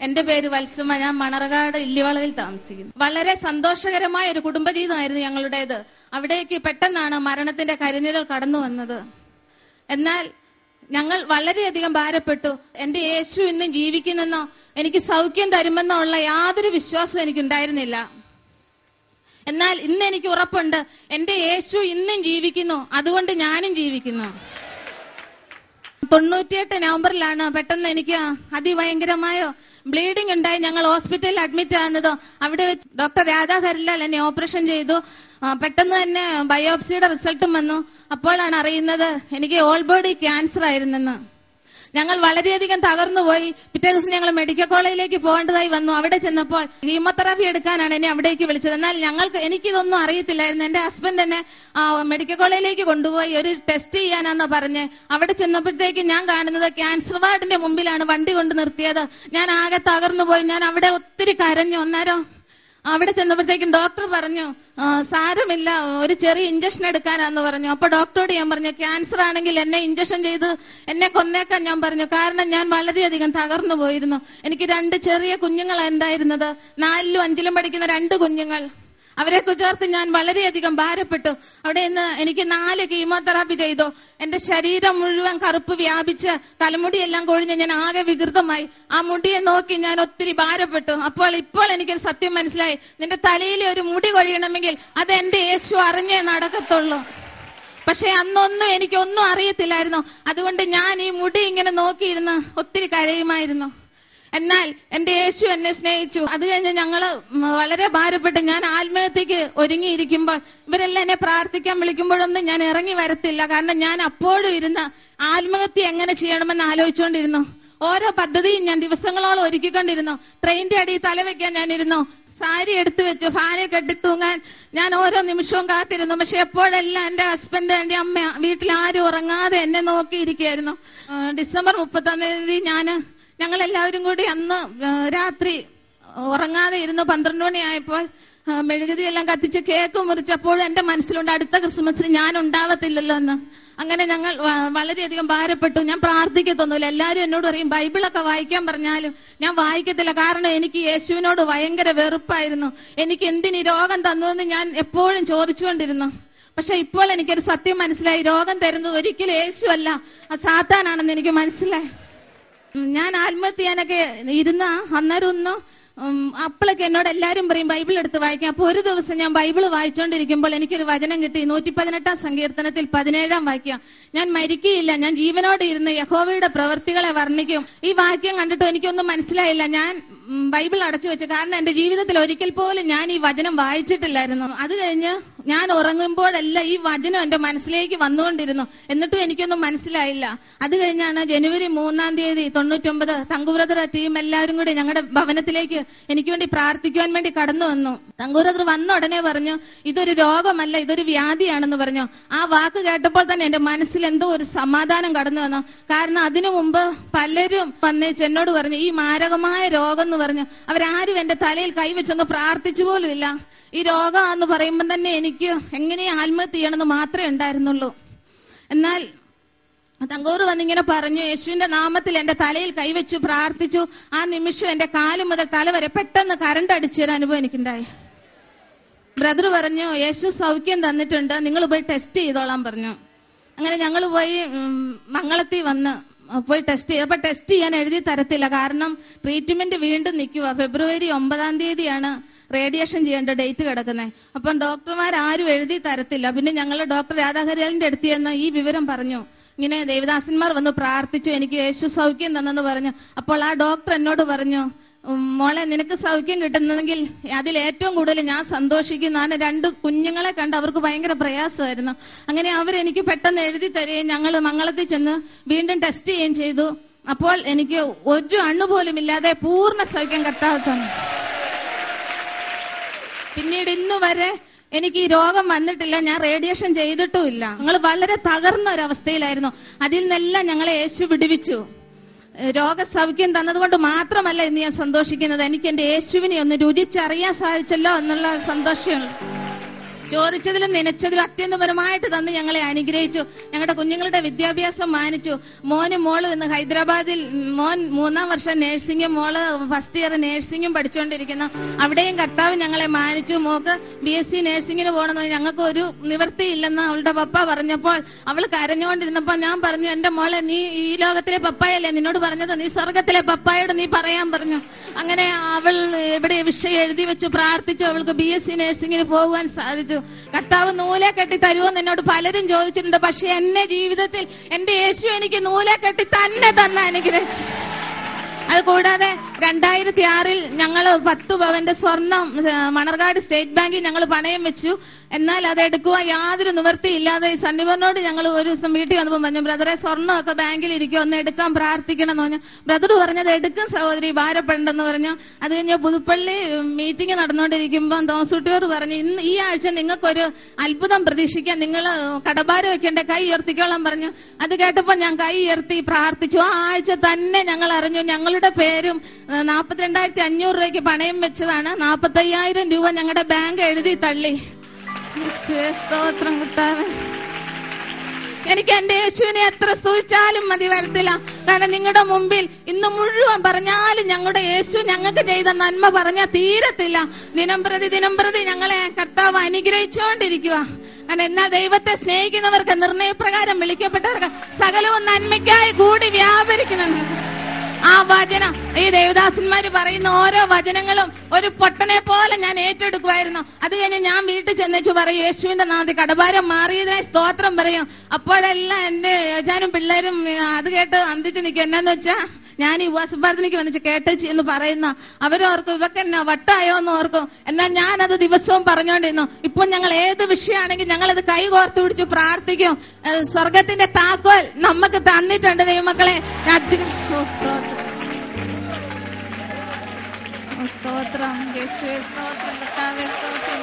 എന്റെ പേര് വത്സമ. ഞാൻ മണർകാട് ഇല്ലിവളവിൽ താമസിക്കുന്നു. വളരെ സന്തോഷകരമായ ഒരു കുടുംബജീവിതമായിരുന്നു ഞങ്ങളുടേത്. അവിടേക്ക് പെട്ടെന്നാണ് മരണത്തിന്റെ കരിനിഴൽ കടന്നു വന്നത്. എന്നാൽ ഞങ്ങൾ വളരെയധികം ഭാരപ്പെട്ടു. എന്റെ യേശു ഇന്നും ജീവിക്കുന്നെന്നോ എനിക്ക് സൗഖ്യം തരുമെന്നോ ഉള്ള യാതൊരു വിശ്വാസവും എനിക്കുണ്ടായിരുന്നില്ല. എന്നാൽ ഇന്ന് എനിക്ക് ഉറപ്പുണ്ട്, എന്റെ യേശു ഇന്നും ജീവിക്കുന്നു, അതുകൊണ്ട് ഞാനും ജീവിക്കുന്നു. 98 നവംബറിലാണ് പെട്ടെന്ന് എനിക്ക് അതിഭയങ്കരമായ ബ്ലീഡിംഗ് ഉണ്ടായി. ഞങ്ങൾ ഹോസ്പിറ്റലിൽ അഡ്മിറ്റ് ആകുന്നതോ അവിടെ വെച്ച് ഡോക്ടർ രാധാ ഹരിലാൽ എന്നെ ഓപ്പറേഷൻ ചെയ്തു. പെട്ടെന്ന് തന്നെ ബയോപ്സിയുടെ റിസൾട്ടും വന്നു. അപ്പോഴാണ് അറിയുന്നത് എനിക്ക് ഓൾ ബോഡി ക്യാൻസർ ആയിരുന്നെന്ന്. ഞങ്ങൾ വളരെയധികം തകർന്നുപോയി. പിറ്റേ ദിവസം ഞങ്ങൾ മെഡിക്കൽ കോളേജിലേക്ക് പോകേണ്ടതായി വന്നു. അവിടെ ചെന്നപ്പോൾ കീമോതെറാപ്പി എടുക്കാനാണ് എന്നെ അവിടേക്ക് വിളിച്ചത്. എന്നാൽ എനിക്കിതൊന്നും അറിയത്തില്ലായിരുന്നു. എന്റെ ഹസ്ബൻഡ് എന്നെ മെഡിക്കൽ കോളേജിലേക്ക് കൊണ്ടുപോയി ഒരു ടെസ്റ്റ് ചെയ്യാനാന്ന് പറഞ്ഞ് അവിടെ ചെന്നപ്പോഴത്തേക്ക് ഞാൻ കാണുന്നത് ക്യാൻസർ വാർഡിന്റെ മുമ്പിലാണ് വണ്ടി കൊണ്ട് നിർത്തിയത്. ഞാൻ ആകെ തകർന്നുപോയി. ഞാൻ അവിടെ ഒത്തിരി കരഞ്ഞു. അന്നേരം അവിടെ ചെന്നപ്പോഴത്തേക്കും ഡോക്ടർ പറഞ്ഞു, സാരമില്ല, ഒരു ചെറിയ ഇഞ്ചക്ഷൻ എടുക്കാനാന്ന് പറഞ്ഞു. അപ്പൊ ഡോക്ടറോട് ഞാൻ പറഞ്ഞു, ക്യാൻസർ ആണെങ്കിൽ എന്നെ ഇഞ്ചക്ഷൻ ചെയ്ത് എന്നെ കൊന്നേക്കാൻ ഞാൻ പറഞ്ഞു. കാരണം ഞാൻ വളരെയധികം തകർന്നു പോയിരുന്നു. എനിക്ക് 2 ചെറിയ കുഞ്ഞുങ്ങളാണ് ഉണ്ടായിരുന്നത്. 4ലും 5ലും പഠിക്കുന്ന 2 കുഞ്ഞുങ്ങൾ. അവരെ കുറിച്ചോർത്ത് ഞാൻ വളരെയധികം ഭാരപ്പെട്ടു. അവിടെ നിന്ന് എനിക്ക് 4 കീമോതെറാപ്പി ചെയ്തു. എന്റെ ശരീരം മുഴുവൻ കറുപ്പ് വ്യാപിച്ച് തലമുടിയെല്ലാം കൊഴിഞ്ഞ് ഞാൻ ആകെ വികൃതമായി. ആ മുടിയെ നോക്കി ഞാൻ ഒത്തിരി ഭാരപ്പെട്ടു. ഇപ്പോൾ എനിക്കൊരു സത്യം മനസ്സിലായി. നിന്റെ തലയിൽ ഒരു മുടി കൊഴിയണമെങ്കിൽ അത് എന്റെ യേശു അറിഞ്ഞേ നടക്കത്തുള്ളൂ. പക്ഷെ അന്നൊന്നും എനിക്കൊന്നും അറിയത്തില്ലായിരുന്നു. അതുകൊണ്ട് ഞാൻ ഈ മുടി ഇങ്ങനെ നോക്കിയിരുന്ന് ഒത്തിരി കരയുമായിരുന്നു. എന്നാൽ എന്റെ യേശു എന്നെ സ്നേഹിച്ചു. അത് കഴിഞ്ഞ് ഞങ്ങള് വളരെ ഭാരപ്പെട്ട് ഞാൻ ആത്മഹത്യക്ക് ഒരുങ്ങിയിരിക്കുമ്പോൾ ഇവരെല്ലാം എന്നെ പ്രാർത്ഥിക്കാൻ വിളിക്കുമ്പോഴൊന്നും ഞാൻ ഇറങ്ങി വരത്തില്ല. കാരണം ഞാൻ അപ്പോഴും ഇരുന്ന് ആത്മഹത്യ എങ്ങനെ ചെയ്യണമെന്ന് ആലോചിച്ചുകൊണ്ടിരുന്നു. ഓരോ പദ്ധതിയും ഞാൻ ദിവസങ്ങളോളം ഒരുക്കിക്കൊണ്ടിരുന്നു. ട്രെയിനിന്റെ അടിയിൽ തലവെക്കാൻ ഞാനിരുന്നു. സാരി എടുത്തു വെച്ചു. ഫാനെ കെട്ടി തൂങ്ങാൻ ഞാൻ ഓരോ നിമിഷവും കാത്തിരുന്നു. പക്ഷെ എപ്പോഴെല്ലാം എന്റെ ഹസ്ബൻഡ്, എന്റെ അമ്മ വീട്ടിൽ ആരും ഉറങ്ങാതെ എന്നെ നോക്കിയിരിക്കുകയായിരുന്നു. ഡിസംബർ 30-ാം തീയതി ഞങ്ങളെല്ലാവരും കൂടി അന്ന് രാത്രി ഉറങ്ങാതെ ഇരുന്ന് 12 മണിയായപ്പോൾ മെഴുകുതിയെല്ലാം കത്തിച്ച് കേക്ക് മുറിച്ചപ്പോൾ എന്റെ മനസ്സിലുണ്ട് അടുത്ത ക്രിസ്മസിന് ഞാൻ ഉണ്ടാവത്തില്ലല്ലോ എന്ന്. അങ്ങനെ ഞങ്ങൾ വളരെയധികം ഭാരപ്പെട്ടു. ഞാൻ പ്രാർത്ഥിക്കത്തൊന്നുമില്ല. എല്ലാവരും എന്നോട് പറയും ബൈബിളൊക്കെ വായിക്കാൻ പറഞ്ഞാലും ഞാൻ വായിക്കത്തില്ല. കാരണം എനിക്ക് യേശുവിനോട് ഭയങ്കര വെറുപ്പായിരുന്നു. എനിക്ക് എന്തിന് രോഗം തന്നുവെന്ന് ഞാൻ എപ്പോഴും ചോദിച്ചുകൊണ്ടിരുന്നു. പക്ഷെ ഇപ്പോൾ എനിക്കൊരു സത്യം മനസ്സിലായി. രോഗം തരുന്നത് ഒരിക്കലും യേശു അല്ല, സാത്താനാണെന്ന് എനിക്ക് മനസ്സിലായി. ഞാൻ ആത്മഹത്യ ചെയ്യാനൊക്കെ ഇരുന്ന അന്നേരം അപ്പോഴൊക്കെ എന്നോട് എല്ലാവരും പറയും ബൈബിൾ എടുത്ത് വായിക്കാം. അപ്പൊ ഒരു ദിവസം ഞാൻ ബൈബിൾ വായിച്ചുകൊണ്ടിരിക്കുമ്പോൾ എനിക്കൊരു വചനം കിട്ടി. 118-ാം സങ്കീർത്തനത്തിൽ 17-ാം വാക്യം. ഞാൻ മരിക്കുകയില്ല, ഞാൻ ജീവനോടെ ഇരുന്ന് യഹോവയുടെ പ്രവൃത്തികളെ വർണ്ണിക്കും. ഈ വാക്യം കണ്ടിട്ട് എനിക്കൊന്നും മനസ്സിലായില്ല. ഞാൻ ബൈബിൾ അടച്ചു വെച്ചു. കാരണം എന്റെ ജീവിതത്തിൽ ഒരിക്കൽ പോലും ഞാൻ ഈ വചനം വായിച്ചിട്ടില്ലായിരുന്നു. അത് കഴിഞ്ഞ് ഞാൻ ഉറങ്ങുമ്പോഴെല്ലാം ഈ വചനം എന്റെ മനസ്സിലേക്ക് വന്നുകൊണ്ടിരുന്നു. എന്നിട്ടും എനിക്കൊന്നും മനസ്സിലായില്ല. അത് കഴിഞ്ഞാണ് ജനുവരി 3-ാം തീയതി 99 തങ്കുബ്രദർ ടീം എല്ലാവരും കൂടി ഞങ്ങളുടെ ഭവനത്തിലേക്ക് എനിക്ക് വേണ്ടി പ്രാർത്ഥിക്കുവാൻ വേണ്ടി കടന്നു വന്നു. തങ്കുബ്രദർ വന്ന ഉടനെ പറഞ്ഞു, ഇതൊരു രോഗമല്ല, ഇതൊരു വ്യാധിയാണെന്ന് പറഞ്ഞു. ആ വാക്ക് കേട്ടപ്പോൾ തന്നെ എന്റെ മനസ്സിൽ എന്തോ ഒരു സമാധാനം കടന്നു വന്നു. കാരണം അതിനു മുമ്പ് പലരും വന്നേച്ച് എന്നോട് പറഞ്ഞു ഈ മാരകമായ രോഗം എന്ന് പറഞ്ഞു. അവരാരും എന്റെ തലയിൽ കൈവച്ചൊന്ന് പ്രാർത്ഥിച്ചു പോലും ഇല്ല. ഈ രോഗം എന്ന് പറയുമ്പോൾ തന്നെ എനിക്ക് എങ്ങനെ ആത്മഹത്യ ചെയ്യണമെന്ന് മാത്രമേ ഉണ്ടായിരുന്നുള്ളൂ. എന്നാൽ തങ്കൂർ വന്നിങ്ങനെ പറഞ്ഞു, യേശുവിന്റെ നാമത്തിൽ എന്റെ തലയിൽ കൈവച്ചു പ്രാർത്ഥിച്ചു. ആ നിമിഷം എന്റെ കാല് മുതൽ തല വരെ പെട്ടെന്ന് കറണ്ട് അടിച്ചൊരു അനുഭവം എനിക്കുണ്ടായി. ബ്രദർ പറഞ്ഞു, യേശു സൗഖ്യം തന്നിട്ടുണ്ട്, നിങ്ങൾ പോയി ടെസ്റ്റ് ചെയ്തോളാൻ പറഞ്ഞു. അങ്ങനെ ഞങ്ങൾ പോയി മംഗളത്തിൽ വന്ന് പോയി ടെസ്റ്റ് ചെയ്തു. അപ്പൊ ടെസ്റ്റ് ചെയ്യാൻ എഴുതി തരത്തില്ല. കാരണം ട്രീറ്റ്മെന്റ് വീണ്ടും നിൽക്കുക. ഫെബ്രുവരി 9-ാം തീയതിയാണ് റേഡിയേഷൻ ചെയ്യേണ്ട ഡേറ്റ് കിടക്കുന്നത്. അപ്പം ഡോക്ടർമാരും എഴുതി തരത്തില്ല. പിന്നെ ഞങ്ങൾ ഡോക്ടർ രാധാഹരിയാലിന്റെ അടുത്ത് ചെന്ന് ഈ വിവരം പറഞ്ഞു. ഇങ്ങനെ ദേവദാസന്മാർ വന്ന് പ്രാർത്ഥിച്ചു, എനിക്ക് യേശു സൗഖ്യം തന്നെന്ന് പറഞ്ഞു. അപ്പോൾ ആ ഡോക്ടർ എന്നോട് പറഞ്ഞു, മോളെ നിനക്ക് സൗഖ്യം കിട്ടുന്നെങ്കിൽ അതിൽ ഏറ്റവും കൂടുതൽ ഞാൻ സന്തോഷിക്കുന്നു. ഞാൻ 2 കുഞ്ഞുങ്ങളെ കണ്ട് അവർക്ക് ഭയങ്കര പ്രയാസമായിരുന്നു. അങ്ങനെ അവരെനിക്ക് പെട്ടെന്ന് എഴുതി തരുകയും ഞങ്ങൾ മംഗളത്തിൽ ചെന്ന് വീണ്ടും ടെസ്റ്റ് ചെയ്യുകയും ചെയ്തു. അപ്പോൾ എനിക്ക് ഒരു അണു പോലും ഇല്ലാതെ പൂർണ്ണ സൗഖ്യം കർത്താവ് തന്നു. പിന്നീട് ഇന്നു വരെ എനിക്ക് ഈ രോഗം വന്നിട്ടില്ല. ഞാൻ റേഡിയേഷൻ ചെയ്തിട്ടുമില്ല. ഞങ്ങൾ വളരെ തകർന്ന ഒരവസ്ഥയിലായിരുന്നു. അതിൽ നിന്നെല്ലാം ഞങ്ങളെ യേശു വിടുവിച്ചു. രോഗസൗഖ്യം തന്നതുകൊണ്ട് മാത്രമല്ല ഇന്ന് ഞാൻ സന്തോഷിക്കുന്നത്. എനിക്ക് എന്റെ യേശുവിനെ ഒന്ന് രുചിച്ചറിയാൻ സാധിച്ചല്ലോ എന്നുള്ള സന്തോഷമുണ്ട്. ചോദിച്ചതിലും നനച്ചതിലും അത്യന്തപരമായിട്ട് തന്ന് ഞങ്ങളെ അനുഗ്രഹിച്ചു. ഞങ്ങളുടെ കുഞ്ഞുങ്ങളുടെ വിദ്യാഭ്യാസം മാനിച്ചു. മോനും മോളും ഇന്ന് ഹൈദരാബാദിൽ, മോൻ 3ാം വർഷം നഴ്സിംഗും മോള് ഫസ്റ്റ് ഇയർ നഴ്സിംഗും പഠിച്ചുകൊണ്ടിരിക്കുന്നു. അവിടെയും കർത്താവ് ഞങ്ങളെ മാനിച്ചു. മോക്ക് BSc നഴ്സിംഗിന് പോകണമെന്ന് ഞങ്ങൾക്ക് ഒരു നിവൃത്തിയില്ലെന്ന് അവളുടെ പപ്പ പറഞ്ഞപ്പോൾ അവൾ കരഞ്ഞുകൊണ്ടിരുന്നപ്പോൾ ഞാൻ പറഞ്ഞു, എന്റെ മോളെ, നീ ഈ ലോകത്തിലെ പപ്പായല്ലേ നിന്നോട് പറഞ്ഞത്, നീ സ്വർഗത്തിലെ പപ്പായോട് നീ പറയാൻ പറഞ്ഞു. അങ്ങനെ അവൾ ഇവിടെ വിഷയം എഴുതി വെച്ച് പ്രാർത്ഥിച്ചു. അവൾക്ക് BSc നഴ്സിംഗിന് പോകുവാൻ സാധിച്ചു. കർത്താവ് നൂലെ കെട്ടി തരുമെന്ന് എന്നോട് പലരും ചോദിച്ചിട്ടുണ്ട്. പക്ഷെ എന്നെ ജീവിതത്തിൽ എന്റെ യേശു എനിക്ക് നൂലെ കെട്ടി തന്നെ അനുഗ്രഹിച്ചു. അതുകൂടാതെ 2006 ഞങ്ങൾ 10 പവന്റെ സ്വർണം മണർകാട് സ്റ്റേറ്റ് ബാങ്കിൽ ഞങ്ങൾ പണയം വെച്ചു. എന്നാൽ അത് എടുക്കുവാൻ യാതൊരു നിവൃത്തിയില്ലാതെ സണ്ണിബറിനോട് ഞങ്ങൾ ഒരു ദിവസം വീട്ടിൽ വന്നപ്പോൾ പറഞ്ഞു, ബ്രദറെ, സ്വർണ്ണമൊക്കെ ബാങ്കിൽ ഇരിക്കും, ഒന്ന് എടുക്കാൻ പ്രാർത്ഥിക്കണം എന്ന് പറഞ്ഞു. ബ്രദർ പറഞ്ഞത്, എടുക്കും സഹോദരി, ഭാരപ്പെടണ്ടെന്ന് പറഞ്ഞു. അത് കഴിഞ്ഞ് പുതുപ്പള്ളി മീറ്റിംഗ് നടന്നുകൊണ്ടിരിക്കുമ്പോൾ തോമസുട്ടിയോർ പറഞ്ഞു, ഈ ആഴ്ച നിങ്ങൾക്കൊരു അത്ഭുതം പ്രതീക്ഷിക്കാൻ, നിങ്ങൾ കടഭാരം വെക്കേണ്ട, കൈ ഉയർത്തിക്കോളാൻ പറഞ്ഞു. അത് കേട്ടപ്പോൾ ഞാൻ കൈ ഉയർത്തി പ്രാർത്ഥിച്ചു. ആ ആഴ്ച തന്നെ ഞങ്ങൾ അറിഞ്ഞു ഞങ്ങളുടെ പേരും 42,500 രൂപയ്ക്ക് പണയം വെച്ചതാണ്. 45,000 രൂപ ഞങ്ങളുടെ ബാങ്ക് എഴുതി തള്ളി. സ്തോത്രം കിട്ടാതെ എനിക്ക് എന്റെ യേശുവിനെ എത്ര സ്തുതിച്ചാലും മതി വരത്തില്ല. കാരണം നിങ്ങളുടെ മുമ്പിൽ ഇന്ന് മുഴുവൻ പറഞ്ഞാലും ഞങ്ങളുടെ യേശു ഞങ്ങൾക്ക് ചെയ്ത നന്മ പറഞ്ഞാൽ തീരത്തില്ല. ദിനം പ്രതി ഞങ്ങളെ കർത്താവ് അനുഗ്രഹിച്ചുകൊണ്ടിരിക്കുക. കാരണം എന്നാൽ ദൈവത്തെ സ്നേഹിക്കുന്നവർക്ക്, നിർണയപ്രകാരം വിളിക്കപ്പെട്ടവർക്ക് സകലവും നന്മയ്ക്കായി കൂടി വ്യാപരിക്കുന്നുണ്ട്. ആ വചനം, ഈ ദേവദാസന്മാര് പറയുന്ന ഓരോ വചനങ്ങളും ഒരു പൊട്ടനെ പോലെ ഞാൻ ഏറ്റെടുക്കുമായിരുന്നു. അത് കഴിഞ്ഞ് ഞാൻ വീട്ടിൽ ചെന്നേച്ചു പറയും, യേശുവിന്റെ നാമത്തിൽ കടഭാരം മാറിയതിനായി സ്തോത്രം പറയും. അപ്പോഴെല്ലാം എന്റെ യോജാനും പിള്ളേരും അത് കേട്ട് അന്തിച്ച് നിൽക്കും. എന്നാന്ന് വെച്ചാ ഞാൻ ഈ ഉപവാസപ്രാർത്ഥനയ്ക്ക് വന്നിച്ച് കേട്ടേച്ചി എന്ന് പറയുന്ന അവരോർക്കും ഇവക്കെന്നാ വട്ടായോ എന്ന് ഓർക്കും. എന്നാൽ ഞാനത് ദിവസവും പറഞ്ഞുകൊണ്ടിരുന്നു. ഇപ്പൊ ഞങ്ങൾ ഏത് വിഷയമാണെങ്കിൽ ഞങ്ങളത് കൈ കോർത്ത് പിടിച്ച് പ്രാർത്ഥിക്കും. സ്വർഗത്തിന്റെ താക്കോൽ നമുക്ക് തന്നിട്ടുണ്ട് ദൈവമക്കളെ. സ്തോത്രം യേശുവേ, സ്തോത്രം കർത്താവേ, സ്തോത്രം.